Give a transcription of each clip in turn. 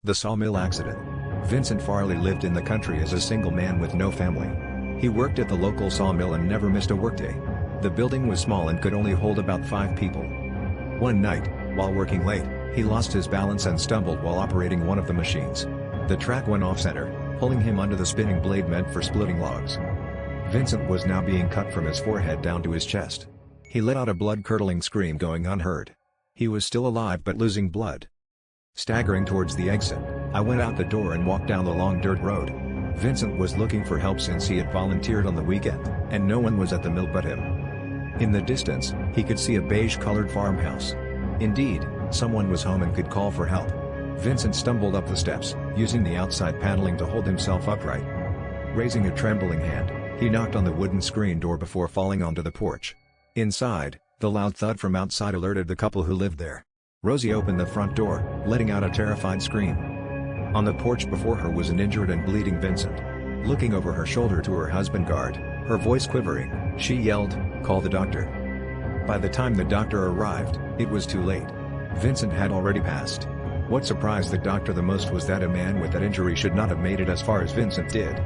The sawmill accident. Vincent Farley lived in the country as a single man with no family. He worked at the local sawmill and never missed a workday. The building was small and could only hold about 5 people. One night, while working late, he lost his balance and stumbled while operating one of the machines. The track went off-center, pulling him under the spinning blade meant for splitting logs. Vincent was now being cut from his forehead down to his chest. He let out a blood-curdling scream going unheard. He was still alive but losing blood. Staggering towards the exit, I went out the door and walked down the long dirt road. Vincent was looking for help since he had volunteered on the weekend, and no one was at the mill but him. In the distance, he could see a beige-colored farmhouse. Indeed, someone was home and could call for help. Vincent stumbled up the steps, using the outside paneling to hold himself upright. Raising a trembling hand, he knocked on the wooden screen door before falling onto the porch. Inside, the loud thud from outside alerted the couple who lived there. Rosie opened the front door, letting out a terrified scream. On the porch before her was an injured and bleeding Vincent. Looking over her shoulder to her husband guard, her voice quivering, she yelled, "Call the doctor." By the time the doctor arrived, it was too late. Vincent had already passed. What surprised the doctor the most was that a man with that injury should not have made it as far as Vincent did.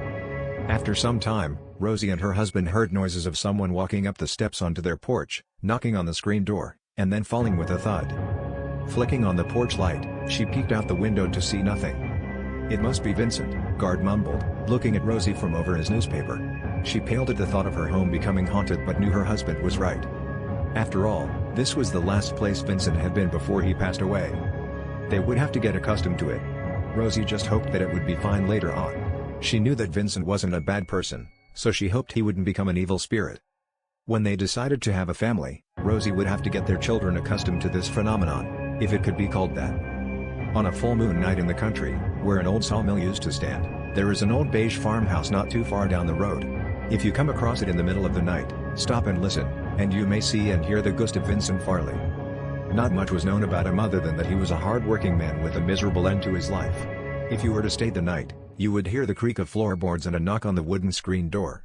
After some time, Rosie and her husband heard noises of someone walking up the steps onto their porch, knocking on the screen door, and then falling with a thud. Flicking on the porch light, she peeked out the window to see nothing. "It must be Vincent," guard mumbled, looking at Rosie from over his newspaper. She paled at the thought of her home becoming haunted but knew her husband was right. After all, this was the last place Vincent had been before he passed away. They would have to get accustomed to it. Rosie just hoped that it would be fine later on. She knew that Vincent wasn't a bad person, so she hoped he wouldn't become an evil spirit. When they decided to have a family, Rosie would have to get their children accustomed to this phenomenon, if it could be called that. On a full moon night in the country, where an old sawmill used to stand, there is an old beige farmhouse not too far down the road. If you come across it in the middle of the night, stop and listen, and you may see and hear the ghost of Vincent Farley. Not much was known about him other than that he was a hard-working man with a miserable end to his life. If you were to stay the night, you would hear the creak of floorboards and a knock on the wooden screen door.